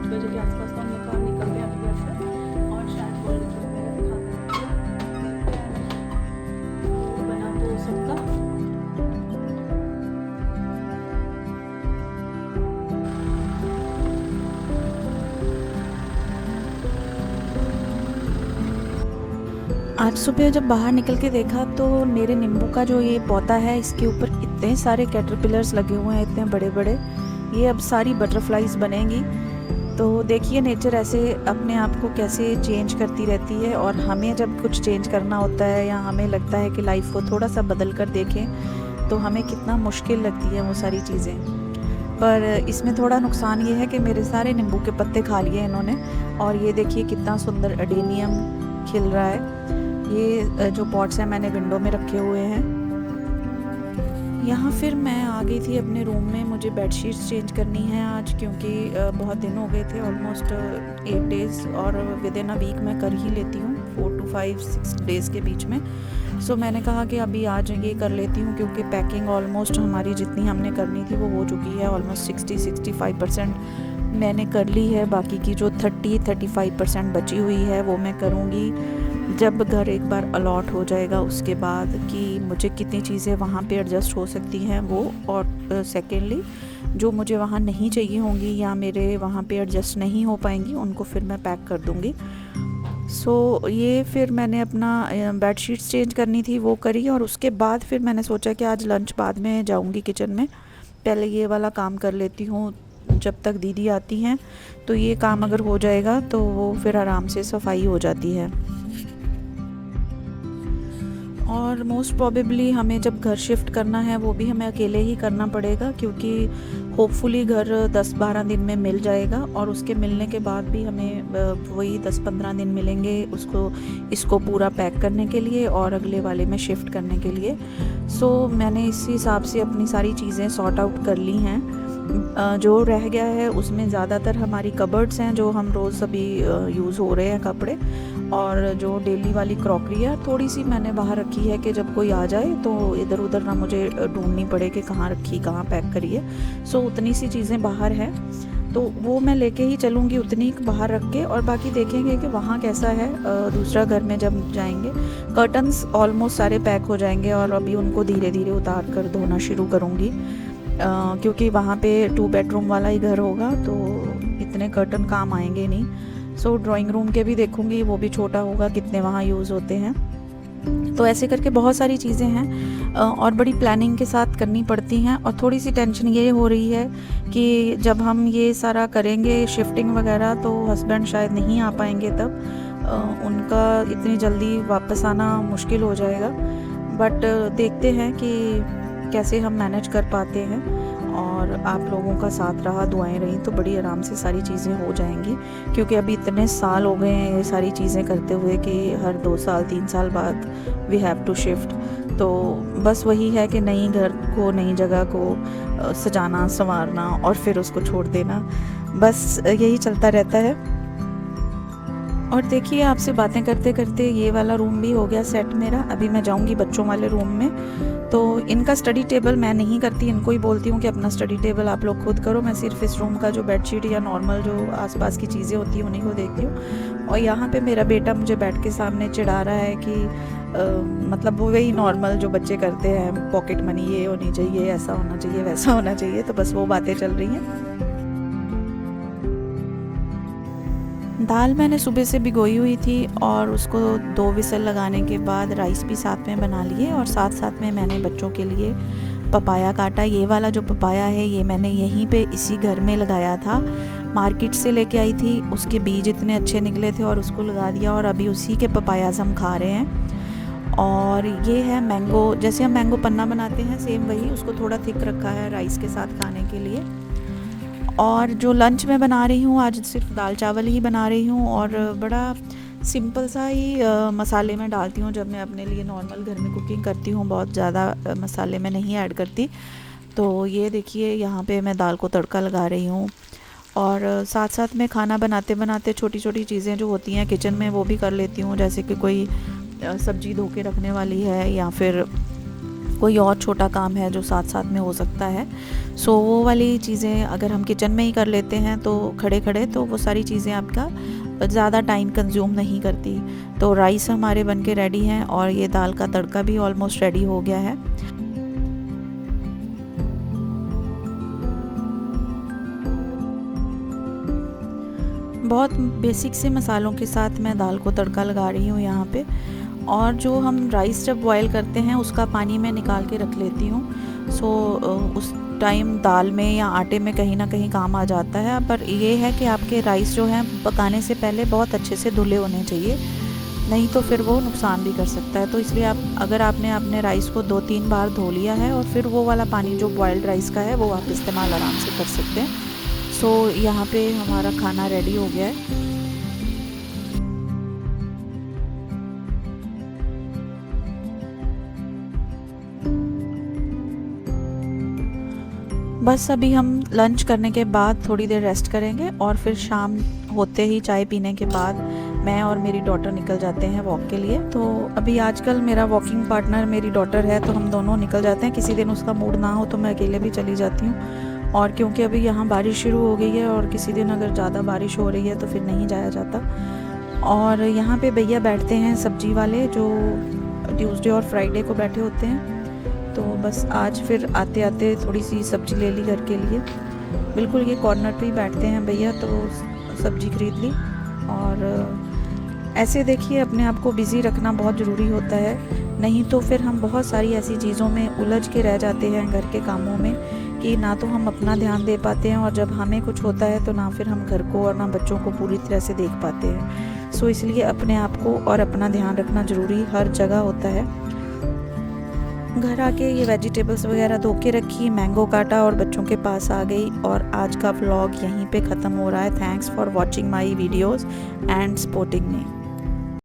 बजे के आसपास तो हम निकल गए अभी घर से, और शायद वो मेरा दिखा बना तो सबका। आज सुबह जब बाहर निकल के देखा तो मेरे नींबू का जो ये पौधा है इसके ऊपर इतने सारे कैटरपिलर्स लगे हुए हैं, इतने बड़े बड़े। ये अब सारी बटरफ्लाइज बनेंगी। तो देखिए नेचर ऐसे अपने आप को कैसे चेंज करती रहती है, और हमें जब कुछ चेंज करना होता है या हमें लगता है कि लाइफ को थोड़ा सा बदल कर देखें तो हमें कितना मुश्किल लगती है वो सारी चीज़ें। पर इसमें थोड़ा नुकसान ये है कि मेरे सारे नींबू के पत्ते खा लिए इन्होंने। और ये देखिए कितना सुंदर अडेनियम खिल रहा है। ये जो पॉट्स हैं मैंने विंडो में रखे हुए हैं। यहाँ फिर मैं आ गई थी अपने रूम में। मुझे बेडशीट्स चेंज करनी है आज, क्योंकि बहुत दिन हो गए थे, ऑलमोस्ट 8 डेज़, और विद इन अ वीक मैं कर ही लेती हूँ 4 to 5-6 डेज़ के बीच में। सो मैंने कहा कि अभी आज ये कर लेती हूँ, क्योंकि पैकिंग ऑलमोस्ट हमारी जितनी हमने करनी थी वो हो चुकी है। ऑलमोस्ट 60-65% मैंने कर ली है। बाकी की जो 30-35% बची हुई है वो मैं करूँगी जब घर एक बार अलॉट हो जाएगा, उसके बाद कि मुझे कितनी चीज़ें वहाँ पे एडजस्ट हो सकती हैं वो, और सेकेंडली जो मुझे वहाँ नहीं चाहिए होंगी या मेरे वहाँ पे एडजस्ट नहीं हो पाएंगी उनको फिर मैं पैक कर दूँगी। सो ये फिर मैंने अपना बेडशीट्स चेंज करनी थी वो करी, और उसके बाद फिर मैंने सोचा कि आज लंच बाद में जाऊँगी किचन में, पहले ये वाला काम कर लेती हूँ जब तक दीदी आती हैं। तो ये काम अगर हो जाएगा तो वो फिर आराम से सफाई हो जाती है। और मोस्ट प्रोबेबली हमें जब घर शिफ्ट करना है वो भी हमें अकेले ही करना पड़ेगा, क्योंकि होपफुली घर 10-12 दिन में मिल जाएगा, और उसके मिलने के बाद भी हमें वही 10-15 दिन मिलेंगे इसको पूरा पैक करने के लिए और अगले वाले में शिफ्ट करने के लिए। सो मैंने इस हिसाब से अपनी सारी चीज़ें सॉर्ट आउट कर ली हैं। जो रह गया है उसमें ज़्यादातर हमारी कबर्ड्स हैं जो हम रोज़ अभी यूज़ हो रहे हैं कपड़े, और जो डेली वाली क्रॉकरी है थोड़ी सी मैंने बाहर रखी है कि जब कोई आ जाए तो इधर उधर ना मुझे ढूंढनी पड़े कि कहाँ रखी कहाँ पैक करिए। सो उतनी सी चीज़ें बाहर हैं तो वो मैं लेके ही चलूँगी, उतनी बाहर रख के, और बाकी देखेंगे कि वहाँ कैसा है दूसरा घर में जब जाएंगे। कर्टन्स ऑलमोस्ट सारे पैक हो जाएंगे और अभी उनको धीरे धीरे उतार कर धोना शुरू करूँगी, क्योंकि वहाँ पे 2 बेडरूम वाला ही घर होगा तो इतने कर्टन काम आएंगे नहीं। सो ड्राइंग रूम के भी देखूँगी, वो भी छोटा होगा, कितने वहाँ यूज़ होते हैं। तो ऐसे करके बहुत सारी चीज़ें हैं और बड़ी प्लानिंग के साथ करनी पड़ती हैं। और थोड़ी सी टेंशन ये हो रही है कि जब हम ये सारा करेंगे शिफ्टिंग वगैरह तो हस्बैंड शायद नहीं आ पाएंगे, तब उनका इतनी जल्दी वापस आना मुश्किल हो जाएगा। बट देखते हैं कि कैसे हम मैनेज कर पाते हैं, और आप लोगों का साथ रहा, दुआएं रही तो बड़ी आराम से सारी चीज़ें हो जाएंगी। क्योंकि अभी इतने साल हो गए हैं ये सारी चीज़ें करते हुए कि हर 2 साल 3 साल बाद वी हैव टू शिफ्ट। तो बस वही है कि नई घर को, नई जगह को सजाना संवारना और फिर उसको छोड़ देना, बस यही चलता रहता है। और देखिए आपसे बातें करते करते ये वाला रूम भी हो गया सेट मेरा। अभी मैं जाऊंगी बच्चों वाले रूम में। तो इनका स्टडी टेबल मैं नहीं करती, इनको ही बोलती हूँ कि अपना स्टडी टेबल आप लोग खुद करो। मैं सिर्फ इस रूम का जो बेडशीट या नॉर्मल जो आसपास की चीज़ें होती हैं उन्हीं को देखती हूँ। और यहाँ पे मेरा बेटा मुझे बैठ के सामने चिढ़ा रहा है कि मतलब वो वही नॉर्मल जो बच्चे करते हैं, पॉकेट मनी ये होनी चाहिए, ऐसा होना चाहिए, वैसा होना चाहिए। तो बस वो बातें चल रही हैं। दाल मैंने सुबह से भिगोई हुई थी और उसको 2 विसल लगाने के बाद राइस भी साथ में बना लिए, और साथ साथ में मैंने बच्चों के लिए पपाया काटा। ये वाला जो पपाया है ये मैंने यहीं पे इसी घर में लगाया था, मार्केट से लेके आई थी। उसके बीज इतने अच्छे निकले थे और उसको लगा दिया, और अभी उसी के पपायाज हम खा रहे हैं। और ये है मैंगो, जैसे हम मैंगो पन्ना बनाते हैं सेम वही, उसको थोड़ा थिक रखा है राइस के साथ खाने के लिए। और जो लंच में बना रही हूँ आज सिर्फ दाल चावल ही बना रही हूँ, और बड़ा सिंपल सा ही मसाले में डालती हूँ जब मैं अपने लिए नॉर्मल घर में कुकिंग करती हूँ, बहुत ज़्यादा मसाले में नहीं ऐड करती। तो ये देखिए यहाँ पे मैं दाल को तड़का लगा रही हूँ, और साथ साथ में खाना बनाते बनाते छोटी छोटी चीज़ें जो होती हैं किचन में वो भी कर लेती हूँ। जैसे कि कोई सब्ज़ी धो के रखने वाली है, या फिर कोई और छोटा काम है जो साथ साथ में हो सकता है। सो वो वाली चीज़ें अगर हम किचन में ही कर लेते हैं तो खड़े खड़े, तो वो सारी चीज़ें आपका ज़्यादा टाइम कंज्यूम नहीं करती। तो राइस हमारे बन के रेडी हैं और ये दाल का तड़का भी ऑलमोस्ट रेडी हो गया है। बहुत बेसिक से मसालों के साथ मैं दाल को तड़का लगा रही हूँ यहाँ पे। और जो हम राइस जब बॉयल करते हैं उसका पानी मैं निकाल के रख लेती हूँ। सो उस टाइम दाल में या आटे में कहीं ना कहीं काम आ जाता है। पर ये है कि आपके राइस जो हैं पकाने से पहले बहुत अच्छे से धुले होने चाहिए, नहीं तो फिर वो नुकसान भी कर सकता है। तो इसलिए अगर आपने अपने राइस को 2-3 बार धो लिया है और फिर वो वाला पानी जो बॉयल्ड राइस का है वो आप इस्तेमाल आराम से कर सकते हैं। सो यहाँ पे हमारा खाना रेडी हो गया है। बस अभी हम लंच करने के बाद थोड़ी देर रेस्ट करेंगे और फिर शाम होते ही चाय पीने के बाद मैं और मेरी डॉटर निकल जाते हैं वॉक के लिए। तो अभी आजकल मेरा वॉकिंग पार्टनर मेरी डॉटर है, तो हम दोनों निकल जाते हैं। किसी दिन उसका मूड ना हो तो मैं अकेले भी चली जाती हूँ। और क्योंकि अभी यहाँ बारिश शुरू हो गई है और किसी दिन अगर ज़्यादा बारिश हो रही है तो फिर नहीं जाया जाता। और यहाँ पे भैया बैठते हैं सब्जी वाले, जो ट्यूसडे और फ्राइडे को बैठे होते हैं। तो बस आज फिर आते आते थोड़ी सी सब्ज़ी ले ली घर के लिए। बिल्कुल ये कॉर्नर पे ही बैठते हैं भैया, तो सब्ज़ी खरीद ली। और ऐसे देखिए अपने आप को बिज़ी रखना बहुत ज़रूरी होता है, नहीं तो फिर हम बहुत सारी ऐसी चीज़ों में उलझ के रह जाते हैं घर के कामों में कि ना तो हम अपना ध्यान दे पाते हैं, और जब हमें कुछ होता है तो ना फिर हम घर को और ना बच्चों को पूरी तरह से देख पाते हैं। सो इसलिए अपने आप को और अपना ध्यान रखना ज़रूरी हर जगह होता है। घर आके ये वेजिटेबल्स वगैरह धो के रखी, मैंगो काटा और बच्चों के पास आ गई। और आज का व्लॉग यहीं पे ख़त्म हो रहा है। Thanks for watching my videos and supporting me.